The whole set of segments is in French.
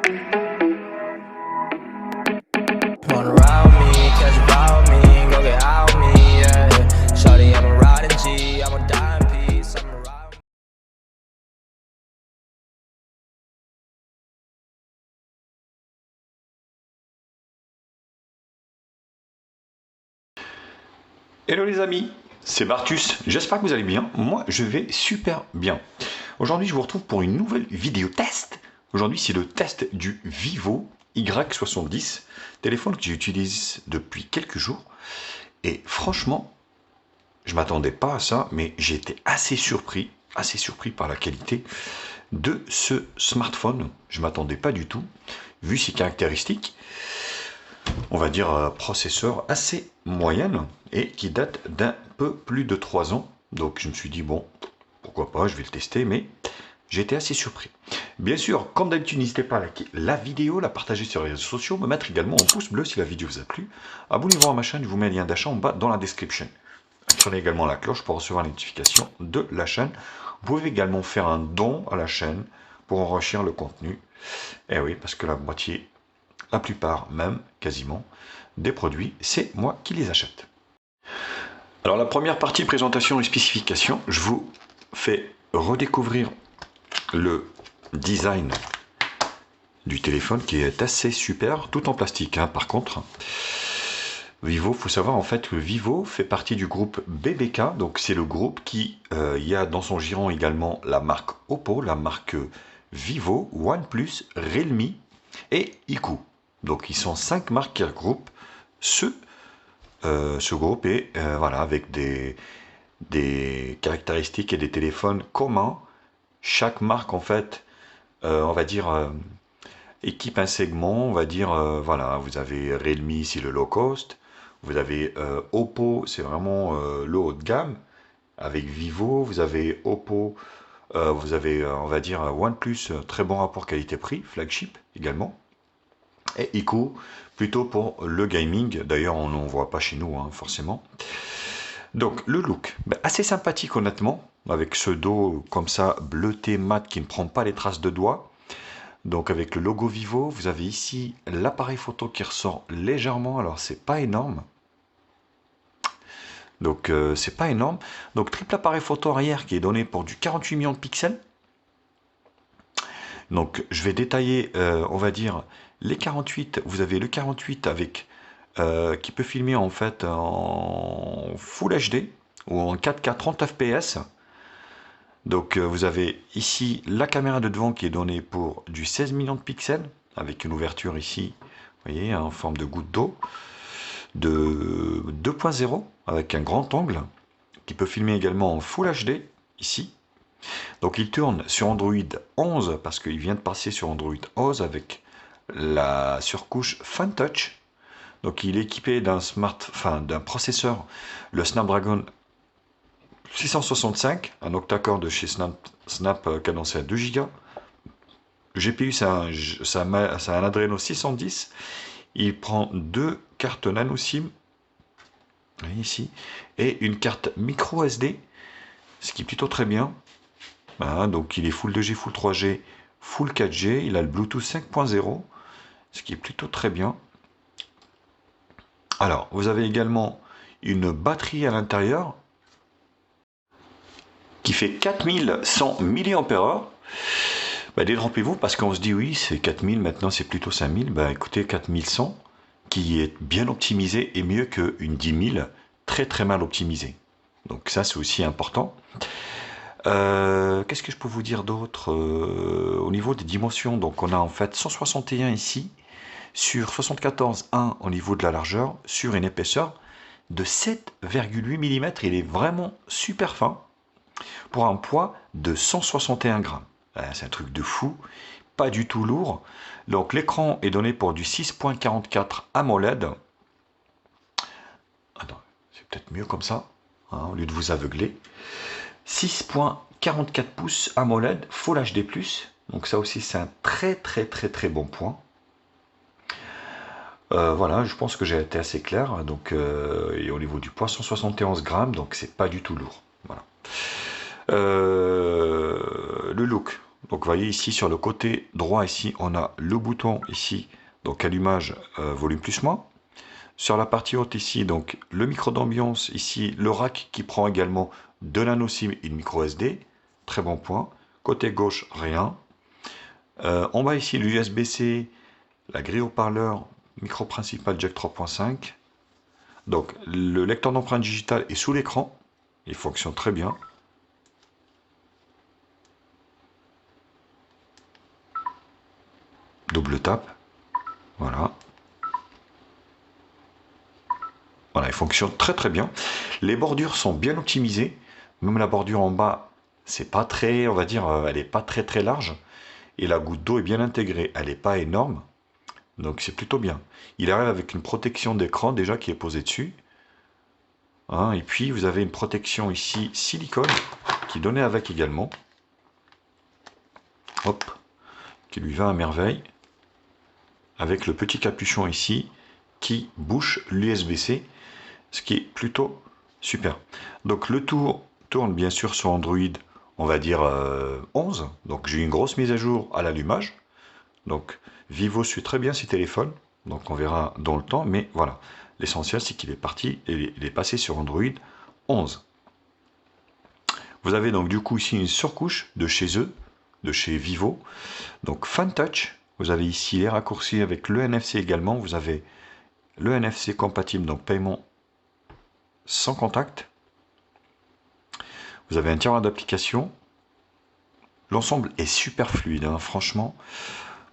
Wanna ride me, catch a vibe with me, go get out with me, yeah. Shawty, I'm a riding G, I'm a dying piece, I'm a ride. Hello les amis, c'est Bartus, j'espère que vous allez bien, moi je vais super bien. Aujourd'hui je vous retrouve pour une nouvelle vidéo test. Aujourd'hui c'est le test du Vivo Y70, téléphone que j'utilise depuis quelques jours. Et franchement, je m'attendais pas à ça, mais j'ai été assez surpris par la qualité de ce smartphone. Je m'attendais pas du tout, vu ses caractéristiques. On va dire processeur assez moyenne et qui date d'un peu plus de 3 ans. Donc je me suis dit bon, pourquoi pas, je vais le tester, mais j'ai été assez surpris. Bien sûr, comme d'habitude, n'hésitez pas à liker la vidéo, la partager sur les réseaux sociaux, me mettre également un pouce bleu si la vidéo vous a plu. Abonnez-vous à ma chaîne, je vous mets le lien d'achat en bas dans la description. Prenez également la cloche pour recevoir les notifications de la chaîne. Vous pouvez également faire un don à la chaîne pour enrichir le contenu. Et oui, parce que la moitié, la plupart même, quasiment, des produits, c'est moi qui les achète. Alors la première partie présentation et spécification, je vous fais redécouvrir le design du téléphone qui est assez super, tout en plastique hein, par contre. Vivo, faut savoir en fait que Vivo fait partie du groupe BBK, donc c'est le groupe qui y a dans son giron également la marque Oppo, la marque Vivo, OnePlus, Realme et iQOO. Donc ils sont 5 marques qui regroupent ce groupe et voilà avec des caractéristiques et des téléphones communs. Chaque marque en fait, on va dire équipe un segment, on va dire voilà, vous avez Realme, c'est le low cost, vous avez Oppo, c'est vraiment le haut de gamme, avec Vivo, vous avez Oppo, vous avez on va dire OnePlus, très bon rapport qualité-prix, flagship également, et iQOO, plutôt pour le gaming, d'ailleurs on n'en voit pas chez nous hein, forcément. Donc le look, assez sympathique honnêtement, avec ce dos comme ça bleuté mat qui ne prend pas les traces de doigts. Donc avec le logo Vivo, vous avez ici l'appareil photo qui ressort légèrement, alors c'est pas énorme. Donc c'est pas énorme. Donc triple appareil photo arrière qui est donné pour du 48 millions de pixels. Donc je vais détailler, on va dire, les 48. Vous avez le 48 avec qui peut filmer en fait en Full HD ou en 4K 30 fps. Donc vous avez ici la caméra de devant qui est donnée pour du 16 millions de pixels, avec une ouverture ici, vous voyez, en forme de goutte d'eau, de 2.0, avec un grand angle, qui peut filmer également en Full HD, ici. Donc il tourne sur Android 11, parce qu'il vient de passer sur Android 11 avec la surcouche FunTouch. Donc il est équipé d'un d'un processeur, le Snapdragon 665, un octa-core de chez Snap cadencé à 2 Go. Le GPU, c'est un Adreno 610. Il prend 2 cartes nano SIM, ici, et une carte micro SD, ce qui est plutôt très bien. Voilà, donc il est Full 2G, Full 3G, Full 4G. Il a le Bluetooth 5.0, ce qui est plutôt très bien. Alors, vous avez également une batterie à l'intérieur qui fait 4100 mAh. Détrompez-vous parce qu'on se dit oui, c'est 4000, maintenant c'est plutôt 5000. Écoutez, 4100 qui est bien optimisé et mieux qu'une 10000 très très mal optimisée. Donc ça c'est aussi important. Qu'est-ce que je peux vous dire d'autre au niveau des dimensions? Donc on a en fait 161 ici sur 74,1 au niveau de la largeur sur une épaisseur de 7,8 mm. Il est vraiment super fin pour un poids de 161 grammes. C'est un truc de fou, pas du tout lourd. Donc l'écran est donné pour du 6.44 AMOLED. Attends, c'est peut-être mieux comme ça, hein, au lieu de vous aveugler. 6.44 pouces AMOLED Full HD+. Donc ça aussi c'est un très très bon point. Voilà, je pense que j'ai été assez clair. Donc, et au niveau du poids, 171 grammes, donc c'est pas du tout lourd. Voilà. Le look. Donc vous voyez ici sur le côté droit, ici on a le bouton ici, donc allumage volume plus moins. Sur la partie haute ici, donc le micro d'ambiance, ici le rack qui prend également de la nano SIM et une micro SD, très bon point. Côté gauche, rien. En bas ici, l'USB-C, la grille haut-parleur, micro principal jack 3.5. Donc le lecteur d'empreinte digitale est sous l'écran, il fonctionne très bien. Double tap, voilà. Voilà, il fonctionne très très bien. Les bordures sont bien optimisées. Même la bordure en bas, c'est pas très, on va dire, elle n'est pas très très large. Et la goutte d'eau est bien intégrée. Elle n'est pas énorme. Donc c'est plutôt bien. Il arrive avec une protection d'écran déjà qui est posée dessus. Hein, et puis vous avez une protection ici silicone qui est donnée avec également. Hop, qui lui va à merveille. Avec le petit capuchon ici qui bouche l'USB-C. Ce qui est plutôt super. Donc le tour tourne bien sûr sur Android, on va dire 11. Donc j'ai eu une grosse mise à jour à l'allumage. Donc Vivo suit très bien ses téléphones. Donc on verra dans le temps. Mais voilà, l'essentiel c'est qu'il est parti et il est passé sur Android 11. Vous avez donc du coup ici une surcouche de chez eux, de chez Vivo. Donc FunTouch. Vous avez ici les raccourcis avec le NFC également. Vous avez le NFC compatible, donc paiement sans contact. Vous avez un tiroir d'application. L'ensemble est super fluide, hein, franchement.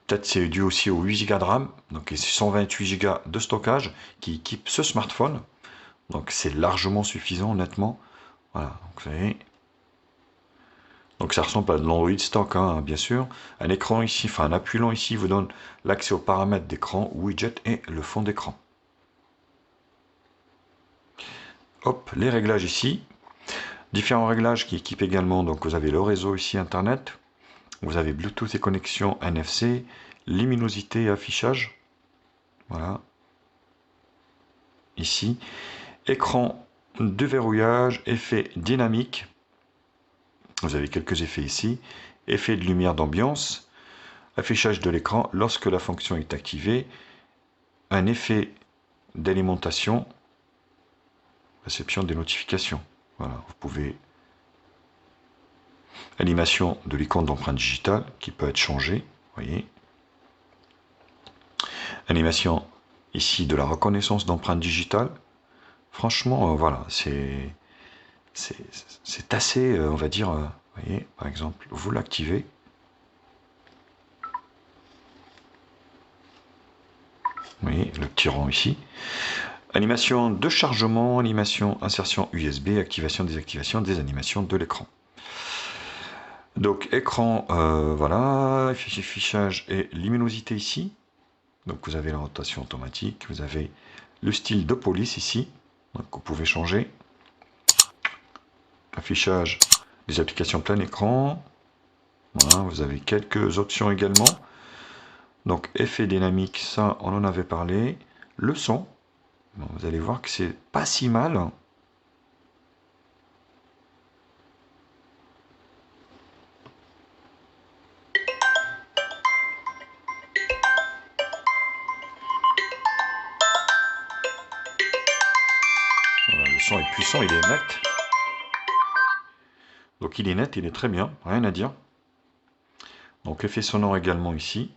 Peut-être c'est dû aussi aux 8 Go de RAM, donc 128 Go de stockage qui équipe ce smartphone. Donc c'est largement suffisant, honnêtement. Voilà, donc vous voyez. Donc ça ressemble à de l'Android stock, hein, bien sûr. Un écran ici, enfin un appuyant ici vous donne l'accès aux paramètres d'écran, widget et le fond d'écran. Hop, les réglages ici. Différents réglages qui équipent également, donc vous avez le réseau ici internet, vous avez Bluetooth et connexion NFC, luminosité et affichage, voilà, ici, écran de verrouillage, effet dynamique, vous avez quelques effets ici, effet de lumière d'ambiance, affichage de l'écran lorsque la fonction est activée, un effet d'alimentation, réception des notifications. Voilà, vous pouvez... Animation de l'icône d'empreinte digitale qui peut être changée, voyez. Animation ici de la reconnaissance d'empreinte digitale. Franchement, voilà, c'est assez, on va dire, voyez, par exemple, vous l'activez. Vous voyez, le petit rond ici. Animation de chargement, animation insertion USB, activation, désactivation des animations de l'écran. Donc écran, voilà, affichage et luminosité ici. Donc vous avez la rotation automatique, vous avez le style de police ici, donc vous pouvez changer. Affichage des applications plein écran. Voilà, vous avez quelques options également. Donc effet dynamique, ça on en avait parlé. Le son, bon, vous allez voir que c'est pas si mal. Voilà, le son est puissant, il est net. Donc il est net, il est très bien, rien à dire. Donc effet sonore également ici.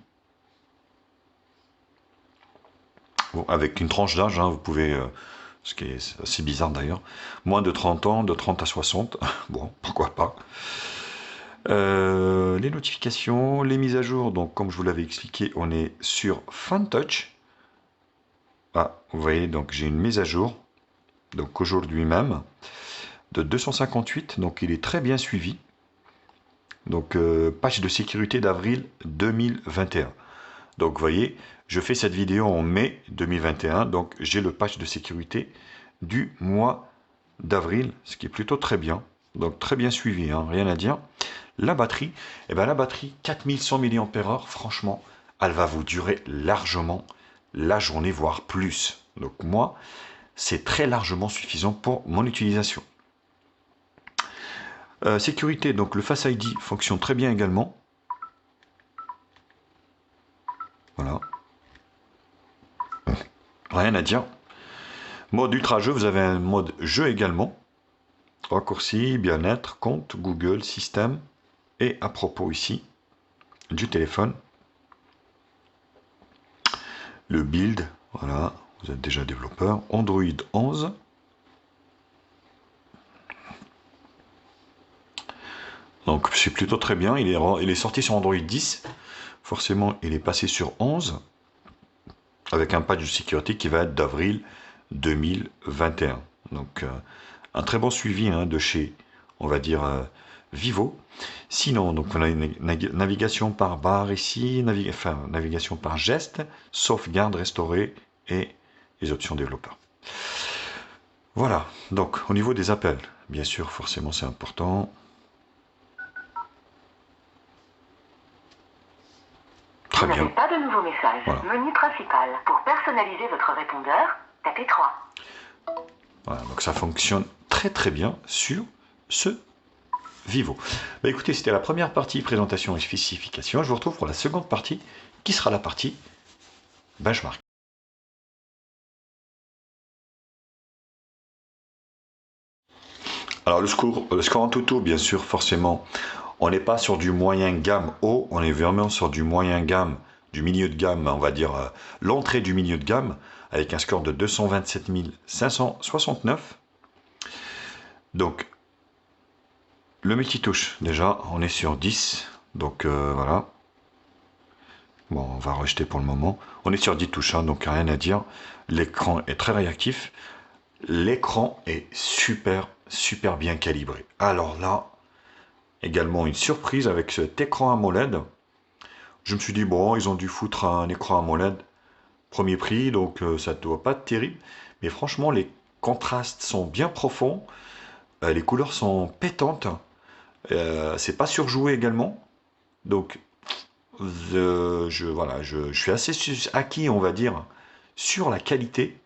Bon, avec une tranche d'âge, hein, vous pouvez, ce qui est assez bizarre d'ailleurs, moins de 30 ans, de 30 à 60, bon, pourquoi pas. Les notifications, les mises à jour, donc comme je vous l'avais expliqué, on est sur FunTouch. Ah, vous voyez, donc j'ai une mise à jour, donc aujourd'hui même, de 258, donc il est très bien suivi. Donc patch de sécurité d'avril 2021. Donc vous voyez, je fais cette vidéo en mai 2021, donc j'ai le patch de sécurité du mois d'avril, ce qui est plutôt très bien. Donc très bien suivi, hein, rien à dire. La batterie, eh ben, la batterie 4100 mAh, franchement, elle va vous durer largement la journée, voire plus. Donc moi, c'est très largement suffisant pour mon utilisation. Sécurité, donc le Face ID fonctionne très bien également. Voilà. Rien à dire. Mode ultra jeu, vous avez un mode jeu également. Raccourci, bien-être, compte, Google, système. Et à propos ici, du téléphone. Le build, voilà, vous êtes déjà développeur. Android 11. Donc c'est plutôt très bien. Il est sorti sur Android 10. Forcément, il est passé sur 11. Avec un patch de sécurité qui va être d'avril 2021. Donc un très bon suivi hein, de chez, on va dire, Vivo. Sinon, donc on a une navigation par barre ici, navigation par geste, sauvegarde, restaurer et les options développeurs. Voilà, donc au niveau des appels, bien sûr, forcément c'est important. Très bien. Vous n'avez pas de nouveaux messages. Voilà. Menu principal. Pour personnaliser votre répondeur, tapez 3. Voilà, donc ça fonctionne très très bien sur ce Vivo. Bah, écoutez, c'était la première partie présentation et spécification. Je vous retrouve pour la seconde partie qui sera la partie benchmark. Alors le score en tout, bien sûr, forcément, on n'est pas sur du moyen gamme haut, on est vraiment sur du moyen gamme, du milieu de gamme, on va dire l'entrée du milieu de gamme, avec un score de 227 569. Donc, le multitouche, déjà, on est sur 10, donc voilà. Bon, on va rejeter pour le moment. On est sur 10 touches, hein, donc rien à dire. L'écran est très réactif. L'écran est super bien calibré. Alors là, également une surprise avec cet écran AMOLED. Je me suis dit, bon, ils ont dû foutre un écran AMOLED premier prix, donc ça ne doit pas être terrible. Mais franchement, les contrastes sont bien profonds. Les couleurs sont pétantes. C'est pas surjoué également. Donc, je suis assez acquis, on va dire, sur la qualité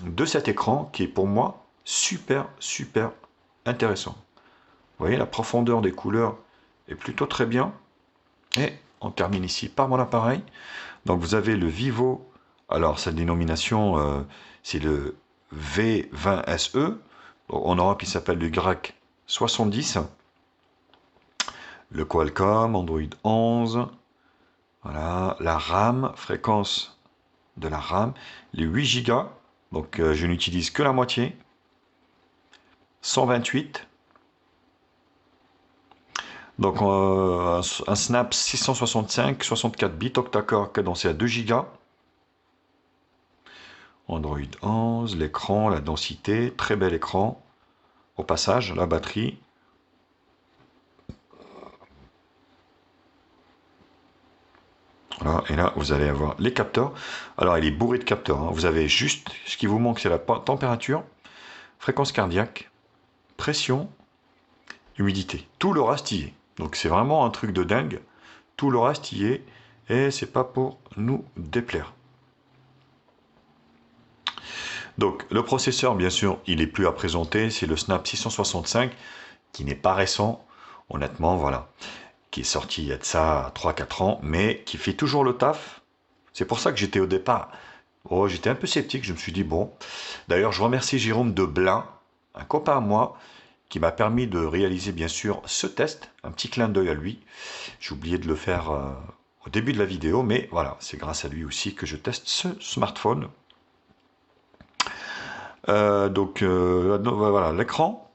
de cet écran qui est pour moi super intéressant. Vous voyez, la profondeur des couleurs est plutôt très bien. Et on termine ici par mon appareil. Donc vous avez le Vivo, alors sa dénomination c'est le V20SE. En Europe il s'appelle le Y70. Le Qualcomm, Android 11. Voilà, la RAM, fréquence de la RAM, les 8 Go. Donc je n'utilise que la moitié. 128. Donc un Snap 665, 64 bits, octa-core cadencé à 2 Go. Android 11, l'écran, la densité, très bel écran. Au passage, la batterie. Voilà, et là, vous allez avoir les capteurs. Alors, il est bourré de capteurs. Hein. Vous avez juste, ce qui vous manque, c'est la température, fréquence cardiaque, pression, humidité. Tout le reste y est. Donc, c'est vraiment un truc de dingue. Tout le reste y est. Et c'est pas pour nous déplaire. Donc, le processeur, bien sûr, il est plus à présenter. C'est le Snap 665, qui n'est pas récent. Honnêtement, voilà. Qui est sorti il y a de ça 3-4 ans, mais qui fait toujours le taf. C'est pour ça que j'étais au départ, j'étais un peu sceptique, je me suis dit bon. D'ailleurs, je remercie Jérôme de Blain, un copain à moi, qui m'a permis de réaliser bien sûr ce test, un petit clin d'œil à lui. J'ai oublié de le faire au début de la vidéo, mais voilà, c'est grâce à lui aussi que je teste ce smartphone. Voilà, l'écran.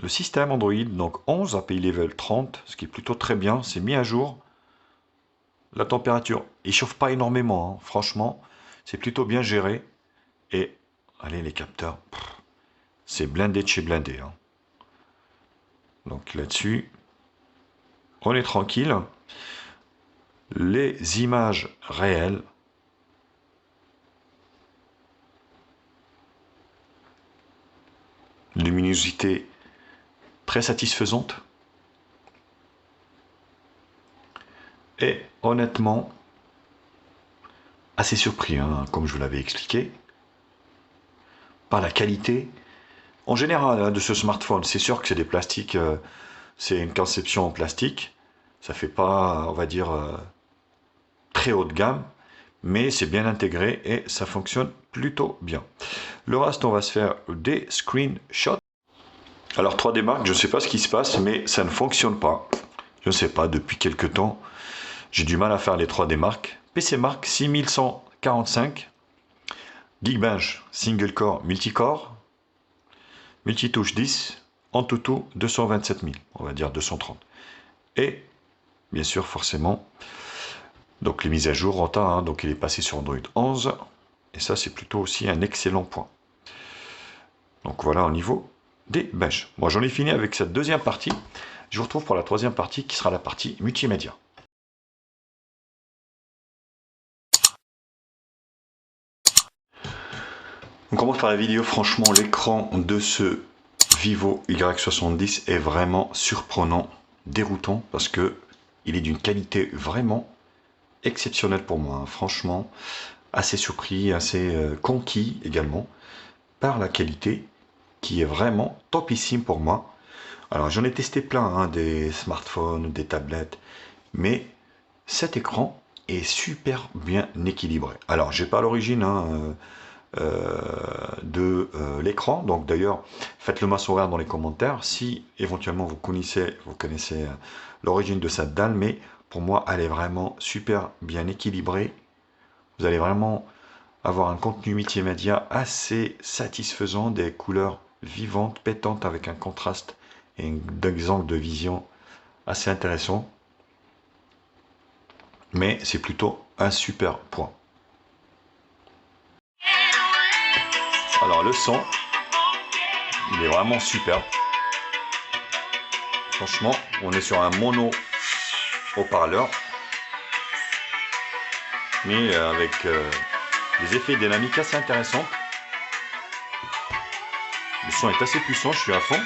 Le système Android, donc 11 API level 30, ce qui est plutôt très bien, c'est mis à jour. La température, il chauffe pas énormément, hein. Franchement, c'est plutôt bien géré. Et, allez, les capteurs, c'est blindé de chez blindé. Hein. Donc là-dessus, on est tranquille. Les images réelles. Luminosité très satisfaisante. Et honnêtement, assez surpris, hein, comme je vous l'avais expliqué, par la qualité en général hein, de ce smartphone. C'est sûr que c'est des plastiques, c'est une conception en plastique. Ça fait pas, on va dire, très haut de gamme, mais c'est bien intégré et ça fonctionne plutôt bien. Le reste, on va se faire des screenshots. Alors 3D Mark, je ne sais pas ce qui se passe, mais ça ne fonctionne pas. Je ne sais pas, depuis quelques temps, j'ai du mal à faire les 3D Mark. PC Mark 6145, Geekbench single core, multicore, multitouche 10, Antutu 227 000, on va dire 230. Et bien sûr, forcément, donc les mises à jour Rota, hein, donc il est passé sur Android 11, et ça c'est plutôt aussi un excellent point. Donc voilà au niveau des benches. Moi j'en ai fini avec cette deuxième partie. Je vous retrouve pour la troisième partie qui sera la partie multimédia. On commence par la vidéo. Franchement, l'écran de ce Vivo Y70 est vraiment surprenant, déroutant, parce que il est d'une qualité vraiment exceptionnelle pour moi. Hein. Franchement, assez surpris, assez conquis également par la qualité qui est vraiment topissime pour moi. Alors j'en ai testé plein, hein, des smartphones, des tablettes, mais cet écran est super bien équilibré. Alors j'ai pas l'origine de l'écran, donc d'ailleurs faites-le moi savoir dans les commentaires si éventuellement vous connaissez l'origine de cette dalle, mais pour moi elle est vraiment super bien équilibrée. Vous allez vraiment avoir un contenu multimédia assez satisfaisant, des couleurs vivantes, pétantes avec un contraste et des angles de vision assez intéressants. Mais c'est plutôt un super point. Alors le son, il est vraiment super. Franchement, on est sur un mono haut-parleur, mais avec des effets dynamiques assez intéressants. Le son est assez puissant, je suis à fond.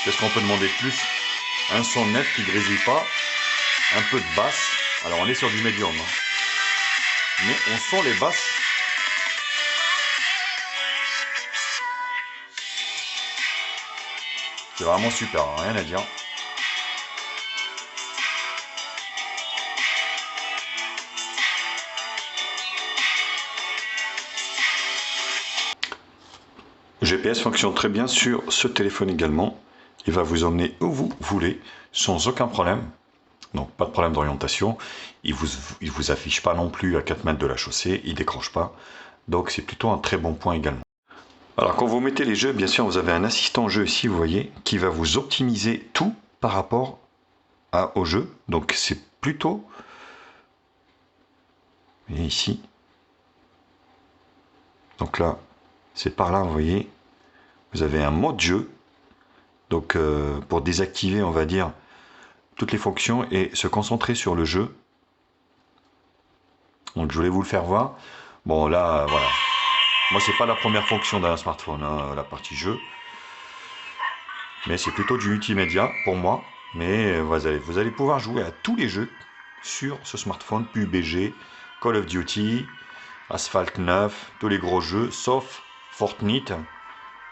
Qu'est-ce qu'on peut demander de plus? Un son net qui ne grésille pas, un peu de basse. Alors on est sur du médium, hein. Mais on sent les basses. C'est vraiment super, hein, rien à dire. Le GPS fonctionne très bien sur ce téléphone également. Il va vous emmener où vous voulez sans aucun problème. Donc pas de problème d'orientation. Il vous affiche pas non plus à 4 mètres de la chaussée. Il décroche pas. Donc c'est plutôt un très bon point également. Alors quand vous mettez les jeux, bien sûr vous avez un assistant jeu ici, vous voyez, qui va vous optimiser tout par rapport au jeu. Donc c'est plutôt... Et ici. Donc là, c'est par là, vous voyez. Vous avez un mode jeu. Donc pour désactiver, on va dire, toutes les fonctions et se concentrer sur le jeu. Donc je voulais vous le faire voir. Bon là, voilà. Moi c'est pas la première fonction d'un smartphone, hein, la partie jeu. Mais c'est plutôt du multimédia pour moi. Mais vous allez pouvoir jouer à tous les jeux sur ce smartphone, PUBG, Call of Duty, Asphalt 9, tous les gros jeux, sauf Fortnite,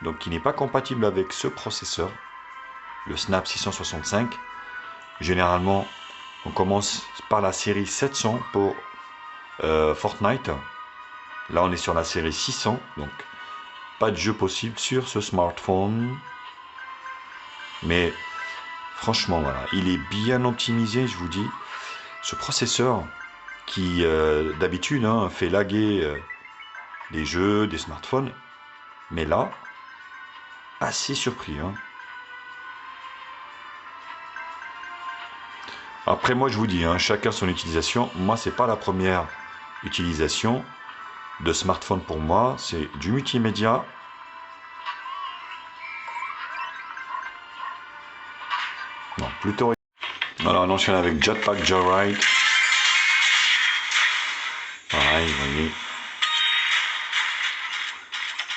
donc qui n'est pas compatible avec ce processeur, le Snap 665. Généralement, on commence par la série 700 pour Fortnite. Là, on est sur la série 600, donc pas de jeu possible sur ce smartphone. Mais franchement, voilà, il est bien optimisé, je vous dis. Ce processeur qui, d'habitude, hein, fait laguer des jeux, des smartphones. Mais là, assez surpris. Hein. Après, moi, je vous dis, hein, chacun son utilisation. Moi, c'est pas la première utilisation de smartphone pour moi. C'est du multimédia. Non, plutôt... Alors, on enchaîne avec Jetpack Joyride. Pareil, vous voyez.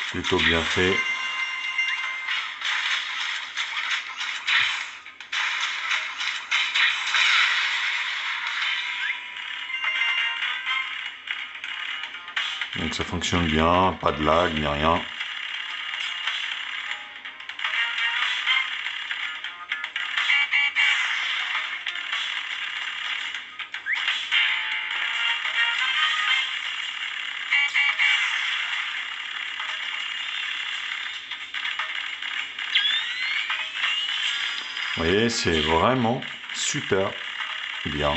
Plutôt bien fait. Donc ça fonctionne bien, pas de lag ni rien. Vous voyez, c'est vraiment super bien.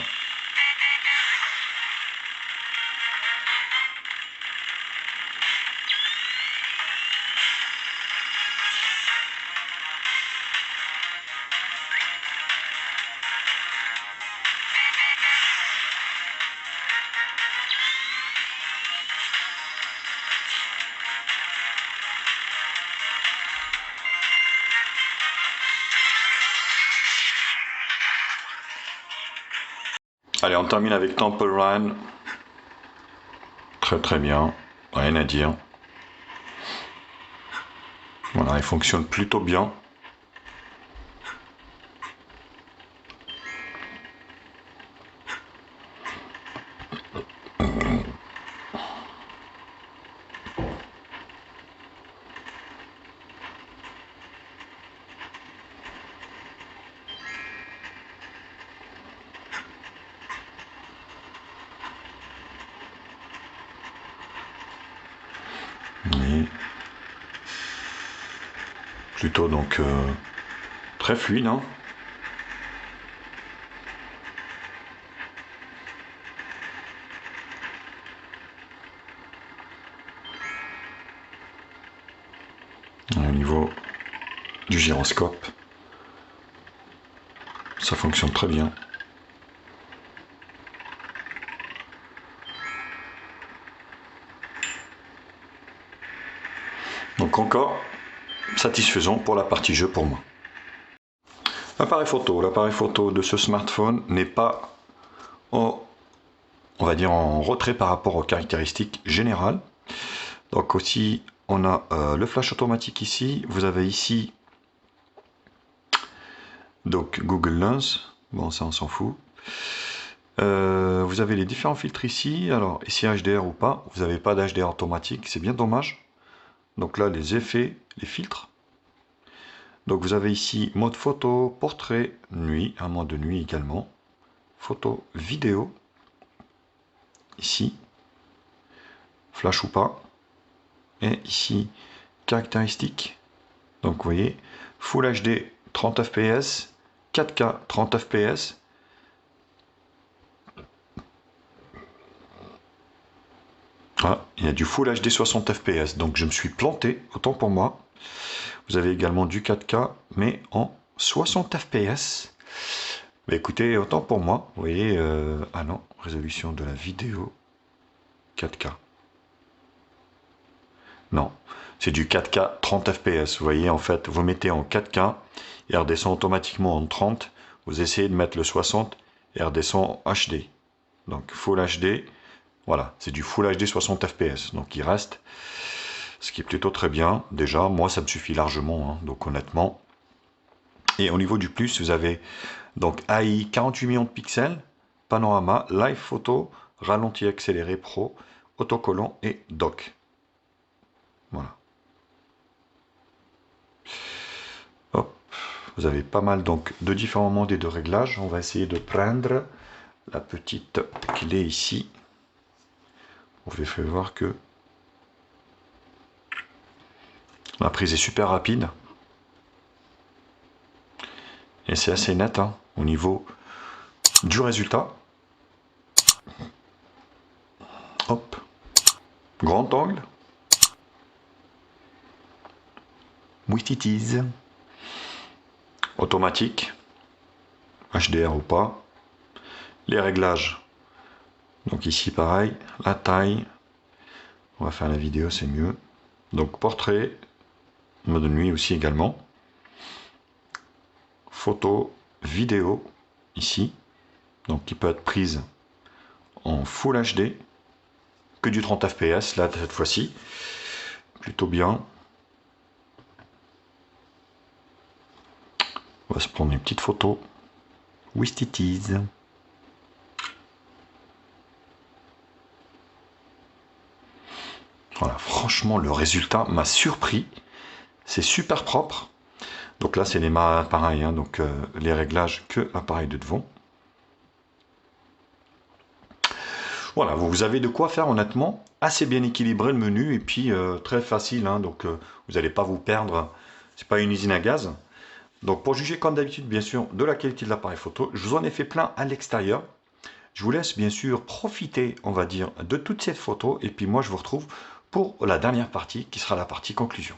Allez, on termine avec Temple Run. Très très bien, rien à dire. Voilà, il fonctionne plutôt bien. Et plutôt donc très fluide, hein. Au niveau du gyroscope, ça fonctionne très bien. Donc encore satisfaisant pour la partie jeu pour moi. L'appareil photo de ce smartphone n'est pas on va dire en retrait par rapport aux caractéristiques générales. Donc aussi on a le flash automatique ici, vous avez ici donc Google Lens, bon ça on s'en fout. Vous avez les différents filtres ici, alors ici HDR ou pas, vous n'avez pas d'HDR automatique, c'est bien dommage. Donc là les effets, les filtres. Donc vous avez ici mode photo, portrait, nuit, un mode de nuit également, photo, vidéo, ici, flash ou pas, et ici caractéristiques. Donc vous voyez, Full HD 30 fps, 4K 30 fps. Ah, il y a du Full HD 60 fps, donc je me suis planté, autant pour moi. Vous avez également du 4K, mais en 60 fps. Mais écoutez, autant pour moi, vous voyez, ah non, résolution de la vidéo, 4K. Non, c'est du 4K 30 fps. Vous voyez, en fait, vous mettez en 4K, et elle redescend automatiquement en 30. Vous essayez de mettre le 60, et elle redescend en HD. Donc, Full HD, voilà, c'est du Full HD 60 fps. Donc, il reste, ce qui est plutôt très bien. Déjà, moi, ça me suffit largement, hein, donc honnêtement. Et au niveau du plus, vous avez donc AI 48 millions de pixels, panorama, live photo, ralenti accéléré pro, autocollant et dock. Voilà. Hop. Vous avez pas mal donc de différents modes et de réglages. On va essayer de prendre la petite clé ici. On vous fait voir que la prise est super rapide. Et c'est assez net hein, au niveau du résultat. Hop. Grand angle. With it is. Automatique. HDR ou pas. Les réglages. Donc ici pareil. La taille. On va faire la vidéo, c'est mieux. Donc portrait. Mode nuit aussi également. Photo, vidéo. Ici. Donc qui peut être prise en Full HD. Que du 30 fps là cette fois-ci. Plutôt bien. On va se prendre une petite photo. With it is. Voilà, franchement, le résultat m'a surpris. C'est super propre. Donc là, c'est les pareil, hein, donc les réglages que l'appareil de devant. Voilà, vous avez de quoi faire honnêtement, assez bien équilibré le menu et puis très facile, hein, donc vous n'allez pas vous perdre. C'est pas une usine à gaz. Donc pour juger comme d'habitude, bien sûr, de la qualité de l'appareil photo, je vous en ai fait plein à l'extérieur. Je vous laisse bien sûr profiter, on va dire, de toutes ces photos et puis moi je vous retrouve pour la dernière partie qui sera la partie conclusion.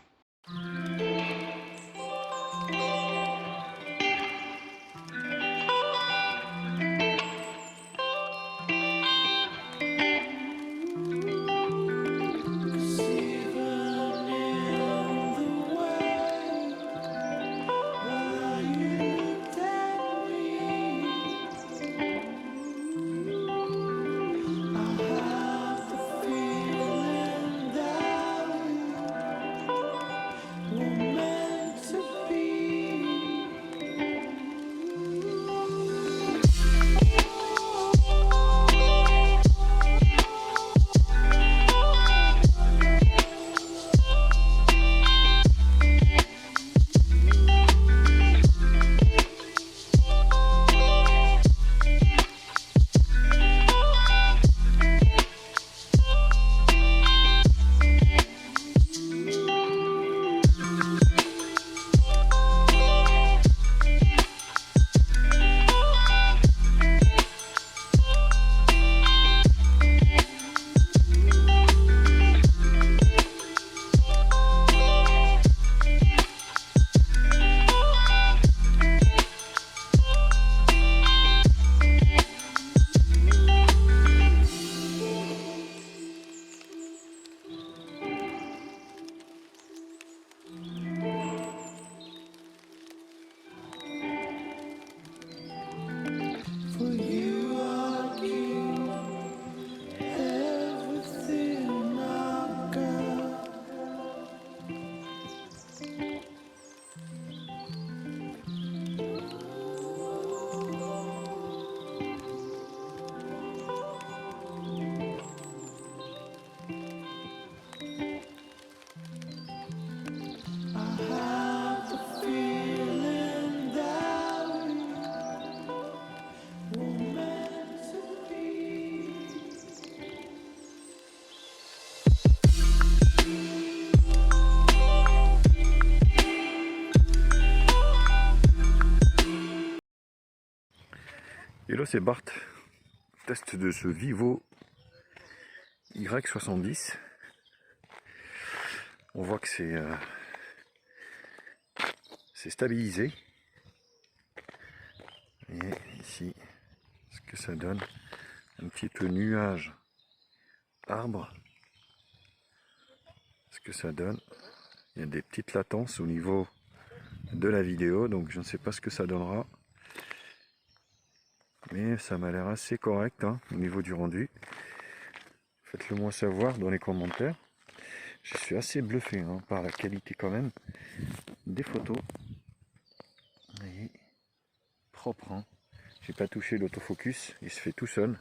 Hello, c'est Bart. Test de ce Vivo Y70. On voit que c'est stabilisé. Et ici, ce que ça donne, un petit peu nuage, arbre. Ce que ça donne, il y a des petites latences au niveau de la vidéo, donc je ne sais pas ce que ça donnera. Mais ça m'a l'air assez correct hein, au niveau du rendu. Faites-le moi savoir dans les commentaires. Je suis assez bluffé hein, par la qualité quand même des photos. Vous voyez, propre. Hein. J'ai pas touché l'autofocus, il se fait tout seul.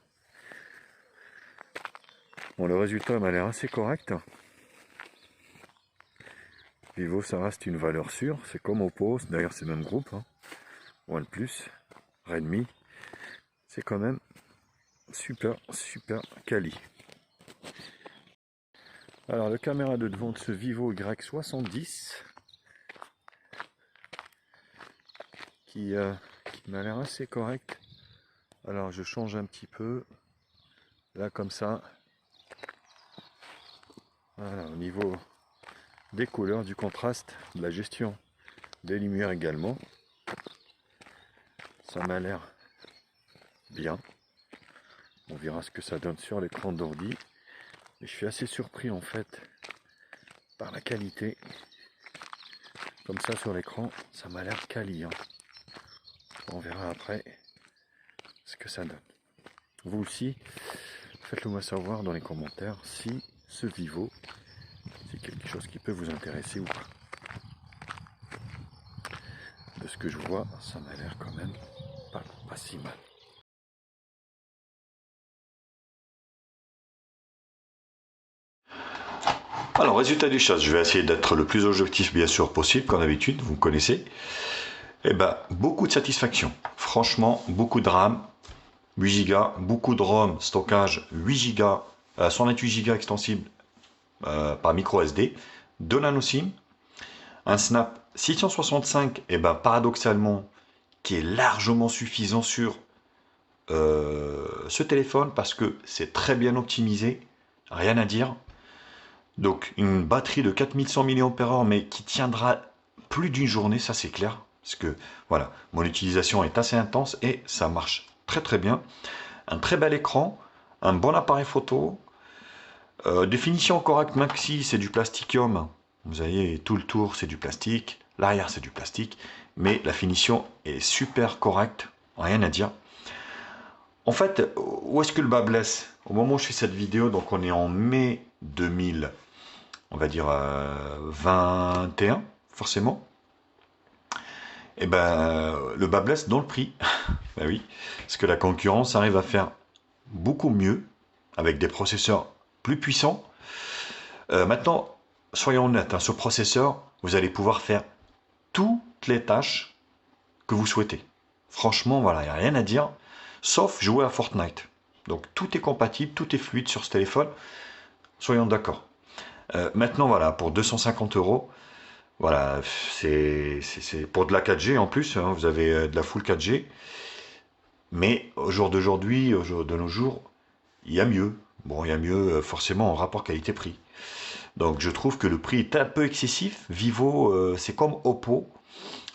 Bon, le résultat m'a l'air assez correct. Vivo, ça reste une valeur sûre. C'est comme Oppo, d'ailleurs c'est le même groupe. Hein. OnePlus, Redmi. C'est quand même super quali. Alors la caméra de devant de ce Vivo Y70 qui m'a l'air assez correct. Alors je change un petit peu là comme ça. Voilà, au niveau des couleurs, du contraste, de la gestion des lumières également. Ça m'a l'air bien. On verra ce que ça donne sur l'écran d'ordi. Et je suis assez surpris en fait par la qualité. Comme ça sur l'écran, ça m'a l'air quali. Hein. On verra après ce que ça donne. Vous aussi, faites-le moi savoir dans les commentaires si ce Vivo, c'est quelque chose qui peut vous intéresser ou pas. De ce que je vois, ça m'a l'air quand même pas si mal. Alors, résultat du chasse, je vais essayer d'être le plus objectif bien sûr possible, comme d'habitude, vous me connaissez. Eh ben, beaucoup de satisfaction. Franchement, beaucoup de RAM, 8 Go, beaucoup de ROM, stockage 8 Go, 128 Go extensible par micro SD, 2 nano SIM, un Snap 665, et ben paradoxalement, qui est largement suffisant sur ce téléphone parce que c'est très bien optimisé, rien à dire. Donc une batterie de 4100 mAh mais qui tiendra plus d'une journée, ça c'est clair. Parce que voilà, mon utilisation est assez intense et ça marche très très bien. Un très bel écran, un bon appareil photo, définition correcte maxi, c'est du plastikium. Vous voyez, tout le tour c'est du plastique, l'arrière c'est du plastique, mais la finition est super correcte, rien à dire. En fait, où est-ce que le bas blesse? Au moment où je fais cette vidéo, donc on est en mai 2000, on va dire 21, forcément. Et ben, le bas blesse dans le prix. Ben oui, parce que la concurrence arrive à faire beaucoup mieux, avec des processeurs plus puissants. Maintenant, soyons honnêtes, hein, ce processeur, vous allez pouvoir faire toutes les tâches que vous souhaitez. Franchement, voilà, il n'y a rien à dire, sauf jouer à Fortnite. Donc tout est compatible, tout est fluide sur ce téléphone, soyons d'accord. Maintenant, voilà, pour 250 €, voilà, c'est pour de la 4G en plus, hein, vous avez de la full 4G. Mais au jour d'aujourd'hui, au jour de nos jours, il y a mieux. Bon, il y a mieux forcément en rapport qualité-prix. Donc je trouve que le prix est un peu excessif. Vivo, c'est comme Oppo.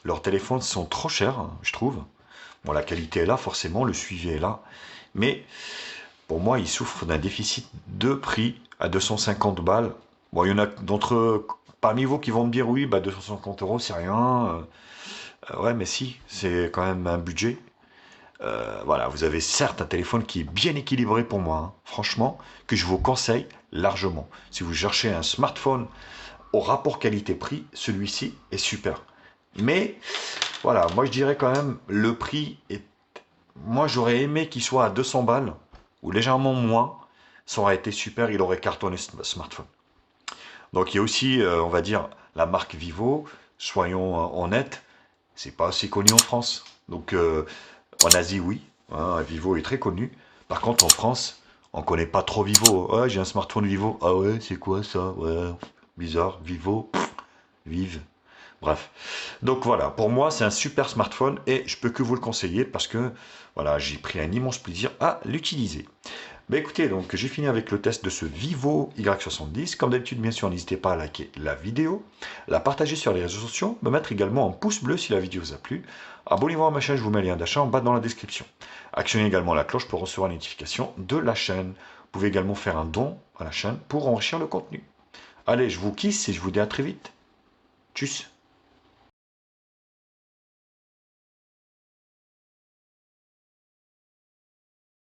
Leurs téléphones sont trop chers, je trouve. Bon, la qualité est là, forcément, le suivi est là. Mais pour moi, ils souffrent d'un déficit de prix à 250 balles. Bon, il y en a d'entre eux, parmi vous qui vont me dire, oui, bah 250 €, c'est rien. Ouais, mais si, c'est quand même un budget. Voilà, vous avez certes un téléphone qui est bien équilibré pour moi, hein, franchement, que je vous conseille largement. Si vous cherchez un smartphone au rapport qualité-prix, celui-ci est super. Mais voilà, moi je dirais quand même, le prix est... Moi j'aurais aimé qu'il soit à 200 balles, ou légèrement moins, ça aurait été super, il aurait cartonné ce smartphone. Donc il y a aussi, on va dire, la marque Vivo, soyons honnêtes, c'est pas assez connu en France. Donc en Asie, oui, hein, Vivo est très connu. Par contre, en France, on connaît pas trop Vivo. Ouais, j'ai un smartphone Vivo. Ah ouais, c'est quoi ça? Ouais, bizarre. Vivo, vive. Bref. Donc voilà, pour moi, c'est un super smartphone et je peux que vous le conseiller parce que voilà, j'ai pris un immense plaisir à l'utiliser. Mais écoutez, donc j'ai fini avec le test de ce Vivo Y70. Comme d'habitude, bien sûr, n'hésitez pas à liker la vidéo, la partager sur les réseaux sociaux, me mettre également un pouce bleu si la vidéo vous a plu. Abonnez-vous à ma chaîne, je vous mets le lien d'achat en bas dans la description. Actionnez également la cloche pour recevoir les notifications de la chaîne. Vous pouvez également faire un don à la chaîne pour enrichir le contenu. Allez, je vous kiss et je vous dis à très vite. Tchuss.